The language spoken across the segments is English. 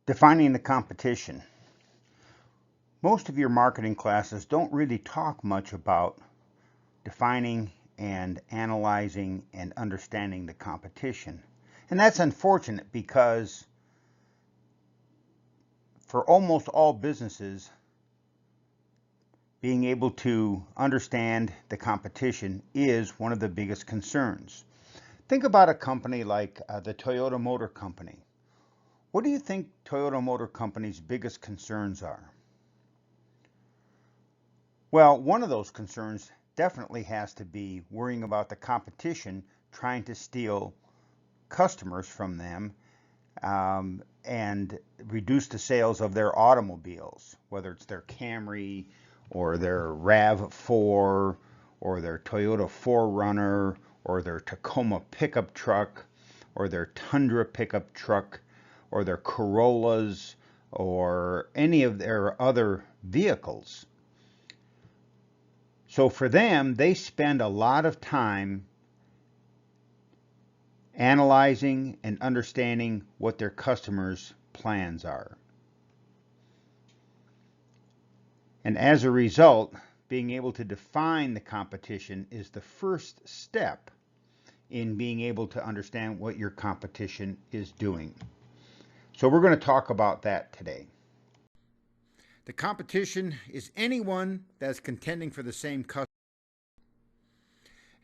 Defining the competition. Most of your marketing classes don't really talk much about defining and analyzing and understanding the competition. And that's unfortunate because for almost all businesses, being able to understand the competition is one of the biggest concerns. Think about a company like the Toyota Motor Company. What do you think Toyota Motor Company's biggest concerns are? Well, one of those concerns definitely has to be worrying about the competition trying to steal customers from them and reduce the sales of their automobiles, whether it's their Camry or their RAV4 or their Toyota 4Runner or their Tacoma pickup truck or their Tundra pickup truck or their Corollas or any of their other vehicles. So for them, they spend a lot of time analyzing and understanding what their customers' plans are. And as a result, being able to define the competition is the first step in being able to understand what your competition is doing. So we're going to talk about that today. The competition is anyone that's contending for the same customer.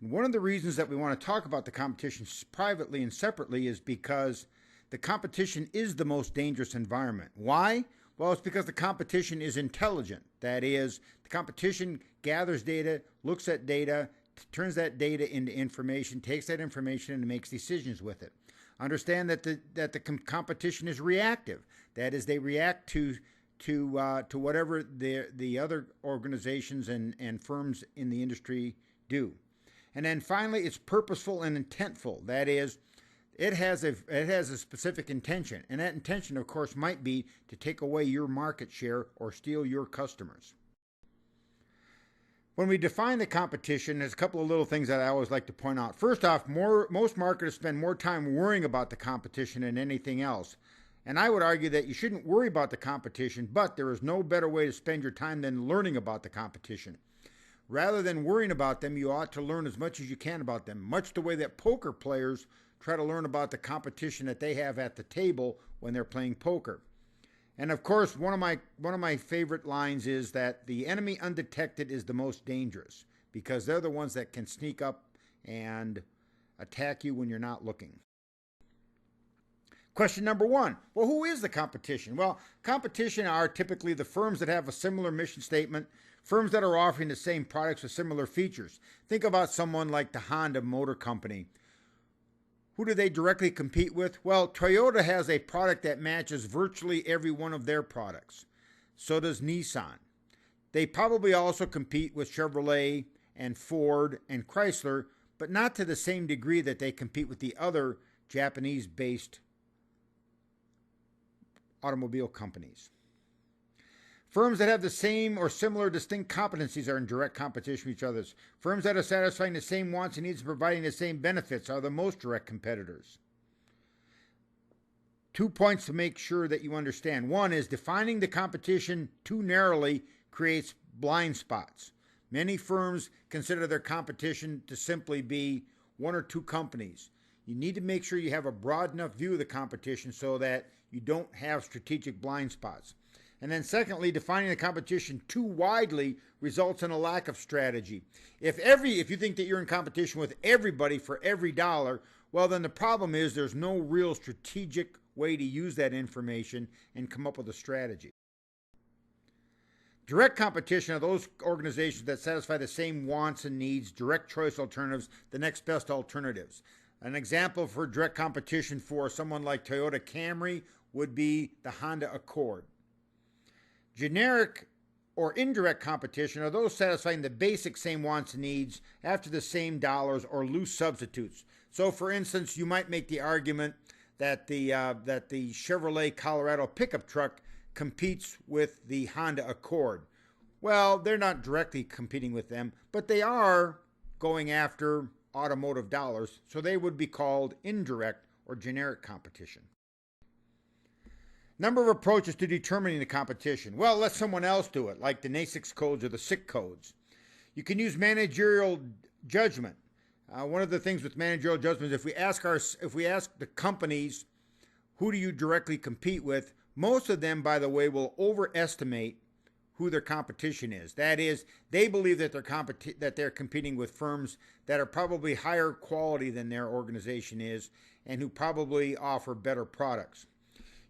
And one of the reasons that we want to talk about the competition privately and separately is because the competition is the most dangerous environment. Why? Well, it's because the competition is intelligent. That is, the competition gathers data, looks at data, turns that data into information, takes that information and makes decisions with it. Understand that the competition is reactive. That is, they react to whatever the other organizations and firms in the industry do. And then finally, it's purposeful and intentful. That is, it has a specific intention, and that intention, of course, might be to take away your market share or steal your customers. When we define the competition, there's a couple of little things that I always like to point out. First off, most marketers spend more time worrying about the competition than anything else. And I would argue that you shouldn't worry about the competition, but there is no better way to spend your time than learning about the competition. Rather than worrying about them, you ought to learn as much as you can about them, much the way that poker players try to learn about the competition that they have at the table when they're playing poker. And of course, one of my favorite lines is that the enemy undetected is the most dangerous, because they're the ones that can sneak up and attack you when you're not looking. Question number one, well, who is the competition? Well, competition are typically the firms that have a similar mission statement, firms that are offering the same products with similar features. Think about someone like the Honda Motor Company. Who do they directly compete with? Well, Toyota has a product that matches virtually every one of their products. So does Nissan. They probably also compete with Chevrolet and Ford and Chrysler, but not to the same degree that they compete with the other Japanese-based automobile companies. Firms that have the same or similar distinct competencies are in direct competition with each other. Firms that are satisfying the same wants and needs and providing the same benefits are the most direct competitors. 2 points to make sure that you understand. One is defining the competition too narrowly creates blind spots. Many firms consider their competition to simply be one or two companies. You need to make sure you have a broad enough view of the competition so that you don't have strategic blind spots. And then secondly, defining the competition too widely results in a lack of strategy. If you think that you're in competition with everybody for every dollar, well, then the problem is there's no real strategic way to use that information and come up with a strategy. Direct competition are those organizations that satisfy the same wants and needs, direct choice alternatives, the next best alternatives. An example for direct competition for someone like Toyota Camry would be the Honda Accord. Generic or indirect competition are those satisfying the basic same wants and needs after the same dollars or loose substitutes. So, for instance, you might make the argument that the Chevrolet Colorado pickup truck competes with the Honda Accord. Well, they're not directly competing with them, but they are going after automotive dollars, so they would be called indirect or generic competition. Number of approaches to determining the competition. Well, let someone else do it, like the NASIX codes or the SIC codes. You can use managerial judgment. One of the things with managerial judgment is if we ask the companies, who do you directly compete with, most of them, by the way, will overestimate who their competition is. That is, they believe that they're competing with firms that are probably higher quality than their organization is and who probably offer better products.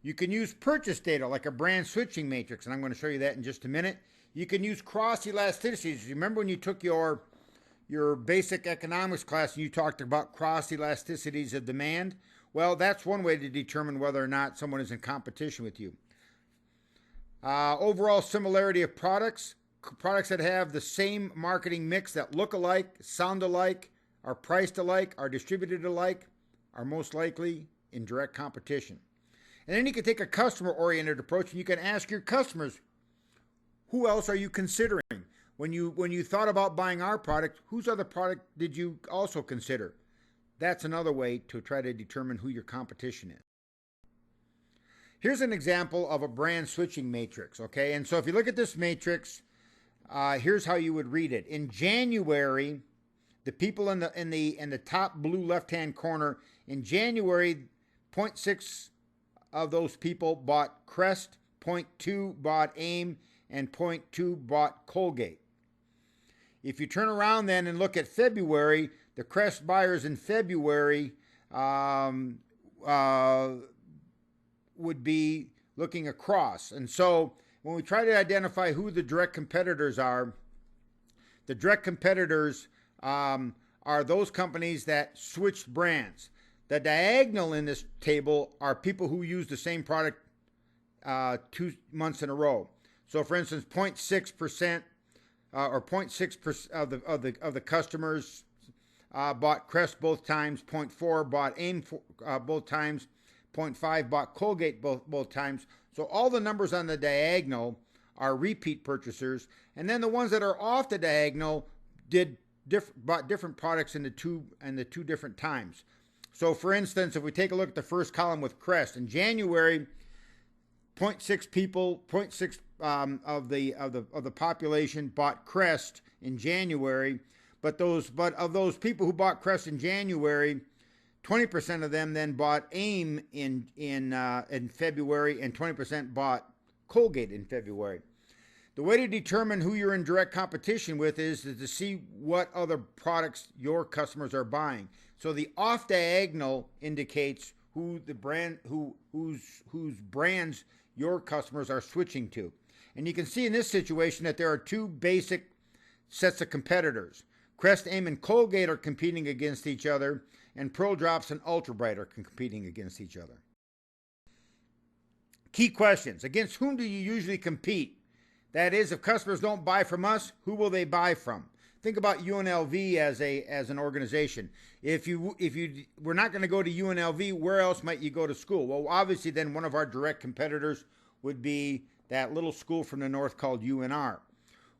You can use purchase data like a brand switching matrix, and I'm going to show you that in just a minute. You can use cross elasticities. Remember when you took your basic economics class and you talked about cross elasticities of demand? Well, that's one way to determine whether or not someone is in competition with you. Overall similarity of products. Products that have the same marketing mix, that look alike, sound alike, are priced alike, are distributed alike, are most likely in direct competition. And then you can take a customer-oriented approach and you can ask your customers, who else are you considering? When you thought about buying our product, whose other product did you also consider? That's another way to try to determine who your competition is. Here's an example of a brand switching matrix, okay? And so if you look at this matrix, here's how you would read it. In January, the people in the top blue left-hand corner, in January, 0.6 of those people bought Crest, 0.2 bought AIM, and 0.2 bought Colgate. If you turn around then and look at February, the Crest buyers in February would be looking across. And so when we try to identify who the direct competitors are, the direct competitors are those companies that switched brands. The diagonal in this table are people who use the same product 2 months in a row. So for instance, 0.6% or 0.6% of the customers bought Crest both times, 0.4 bought AIM both times, 0.5 bought Colgate both times. So all the numbers on the diagonal are repeat purchasers, and then the ones that are off the diagonal bought different products in the two different times. So for instance, if we take a look at the first column with Crest, in January, 0.6 people, 0.6 of the population bought Crest in January, but of those people who bought Crest in January, 20% of them then bought AIM in February, and 20% bought Colgate in February. The way to determine who you're in direct competition with is to see what other products your customers are buying. So the off diagonal indicates whose brands your customers are switching to. And you can see in this situation that there are two basic sets of competitors. Crest, AIM, and Colgate are competing against each other, and Pearl Drops and Ultra Bright are competing against each other. Key questions. Against whom do you usually compete? That is, if customers don't buy from us, who will they buy from? Think about UNLV as an organization. If you were not going to go to UNLV, where else might you go to school? Well, obviously then one of our direct competitors would be that little school from the north called UNR.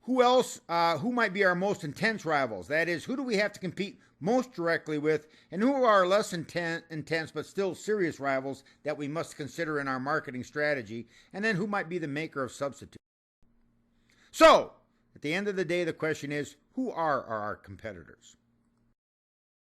Who else? Who might be our most intense rivals? That is, who do we have to compete most directly with, and who are our less intense but still serious rivals that we must consider in our marketing strategy? And then who might be the maker of substitutes? So, at the end of the day, the question is, who are our competitors?